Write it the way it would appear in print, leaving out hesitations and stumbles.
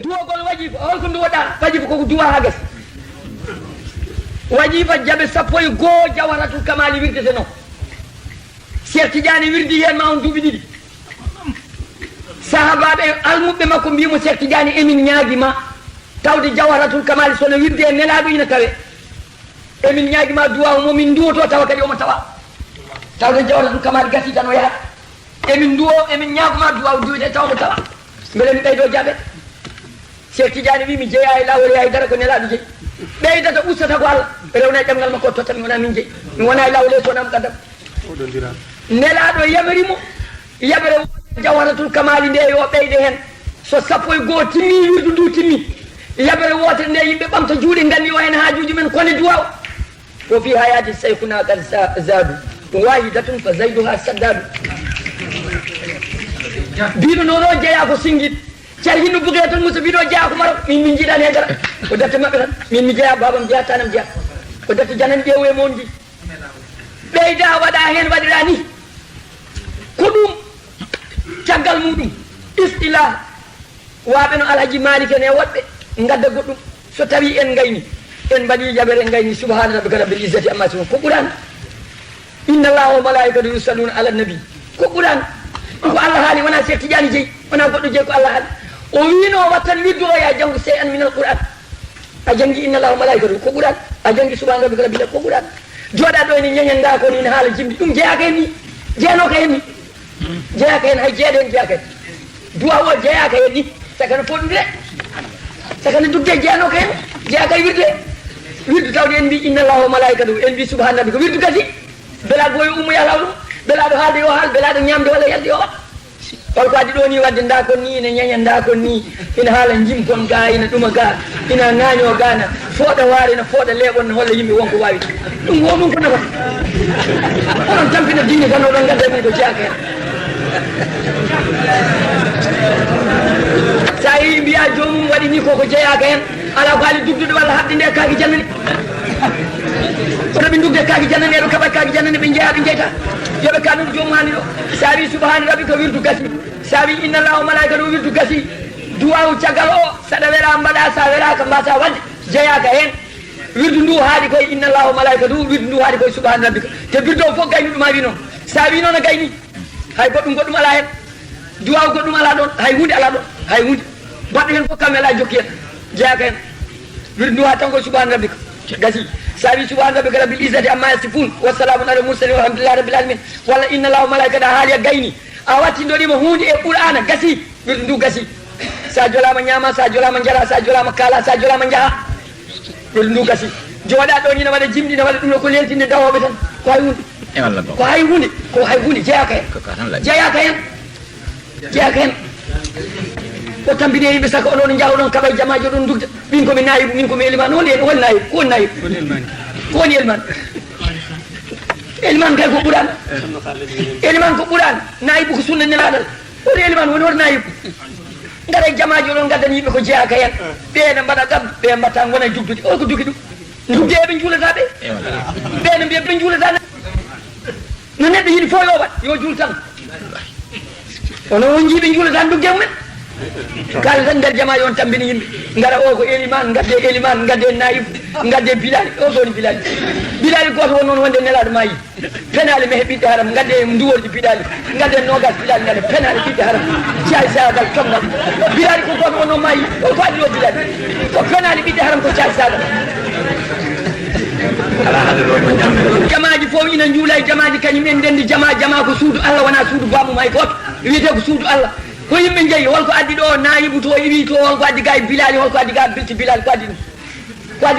duwogol wajiba holko duwoɗa wajiba koko duwa ha gasi wajiba jaɓe sappo e goho jawharatul kamali wirdete noon Cheikh Tidiane wirdi hen ma on duuɓi ɗiɗi sahabaɓe almuɓe makko mbimo Cheikh Tidiane emin ñaaguima tawde jawharatul kamali sono wirdi e nelaɗo ina tawe emin ñaaguima duwaw momin duwoto tawa kadi omo tawa tawde jawharatul kamali gasi tan o yaha emin duwo emin ñaaguma duwaw duwide taw mo tawa beele mi ɓeydo jaɓe Cheikh Tidiane wi mi jeeya e lawol haydara ko nelaɗo jeeyi ɓeydata ustata ko Allah rewna e ɗemgal makko totta mi wona min jeeyi mi wona e lawol e sonam kadam nelaɗo yaɓerimo yaɓere jawharatul kamali nde yo ɓeyde hen so sappo e goho timmi wirdu ndu timmi yaɓere wotere nde yimɓe ɓamta juuɗe gandi o hen haajuji men kone duwaw ko fi hayati saykhuna kad zadu wahidatun fa zayduha saddadu biɗo noon o jeeya ko singuiɗ car hinno bugue tan musa biɗo jeeya ko maro min jiiɗani e dara ko datte mabɓe tan min mi jeeya babam jeeya tanam jeeya ko datte janan ƴeewo e moon ji ɓeyda waɗa hen waɗira ni ko ɗum caggal muɗum istilah waɓe no alhaji malik en e woɗɓe gadda goɗɗum so tawi en gayni en mbaɗi jaɓere en gayni subhana rabbika rabbil izzati amma yasifun ko ɓuurani inna allaha wa malaikatu yusalluna ala nabi ko ɓuurani ko Allah haali wona Cheikh Tidiane jeeyi wona goɗɗo jeeyi ko Allah haali o wino wattan wirdu o ya janggo sey an min al qur'an a jangi inna allaha wa malaikatu ko ɓuurani a jangi subhana rabbika rabbil ko ɓuurani jooɗa ɗo ni ñeñenda ko ni ne haala jimbi ɗum jeeyaka hen ni jeeyanoka hen ni jeeyaka hen hay jeeɗe hen jeeyaka hen duwa o jeeyaka hen ni sakana foɗude sakana dugde jeeyanoka hen jeeyaka e wirdu tawde en mbi inna allaha wa malaikatu en mbi subhana rabbika wirdu gasi belaɗo boyo ummo yalaw ɗum belaɗo haalde yo haal belaɗo ñamde walla yalde yo waɗ holko addi ɗo ni wadde nda kon ni ina ñeña nda kon ni ina haala jim kon ga ina ɗuma ga ina ŋaño gana fooɗa waare ina fooɗa leeɓon ne holla yimɓe wonko wawi ɗum wo ɗum ko nafata onon tampina diine tan oɗon gadda min ko jeeyaka hen sa yi mbiya jomum waɗi ni koko jeeyaka hen ala ko haali dugdude walla haɓde nde kaaki jannani oɗo ɓe dugde kaaki jannani eɗo kaɓa kaaki jannani ɓe jeeya ɓe jeyta yoɓe ka ɗum jomum hani ɗo sa wi subhana rabbika wirdu gasi sa wi inna allaha wa malaikatu wirdu gasi duwawu caggal o saɗa weela mbaɗa sa welaka mbasa wadde jeeyaka hen wirdu ndu haaɗi koye inna allaha wa malaikatu wirdu ndu haaɗi koye subhana rabbika te wirdu o fof gayni ɗum ha wi noon sa wi noon a gayni hay goɗɗum ala hen duwawu goɗɗum ala ɗon hay hunde ala ɗon hay hunde baɗɗo hen fof kam wela jokki hen jeeyaka hen wirdu ndu ha tan koye subhana rabbika gasi sa wi subhana rabbika rabbil izzati amma yasifun wa salamun ala mursalin walhamdulillahi rabbil alamin walla inna allaha wa malaikatu haali a gayni a wattinɗoɗima hunde e qur'ana gasi wirdu ndu gasi sa jolama ñama sa jolama jara sa jolama kala sa jolama jaaha wirdu ndu gasi jooɗa ɗo ni ne waɗa jimɗi ne waɗa ɗum ɗo ko leltinde dawoɓe tan ko hay hunde ko hay hunde jeeyaka hen jeeyaka hen o tampini yimɓe saka oɗon jawɗon kaɓay jamaji oɗon dugde min komi nayibu min komi eliman hol nayibu ko woni nayibu ko woni eliman eliman kay ko ɓuurani eliman ko ɓuurani nayibu ko sunna nelaɗal woni eliman woni hoto nayibu gara jamaji oɗon gaddani yimɓe ko jeeyaka hen ɓeene mbaɗa gam ɓe mbatta gona e jugdude o ko dugi ɗum dugde eɓe juulata ɓe ɓeene mbiya ɓe juulata no neɗɗo yiɗi fo yo waɗ yo juul tan ono on jiiɓe juulata dugde mumen kala tan nder jamaji on tambini yimɓe gara o ko eliman gadde nayib gadde bilali o sowoni bilali goto won noon wonde nelaɗo mayi penali mehe ɓiɗɗe haram gadde duwolji bilali gadde nogas bilali gadde penali ɓiɗɗe haram caay sagal comgal bilali ko goto won noon mayi o ko addi o bilali ko penali ɓiɗɗe haram ko caay sagal jamaji fof ina juula e jamaji kañum en ndendi jama ko suudu Allah wona suudu bamum hay goto wiyete ko suudu Allah ko yimɓe jeeyi holko addi ɗo nayibu to iwi to holko addi ga e bilali holko addi ga bilti bilali ko addi ɗum ko addi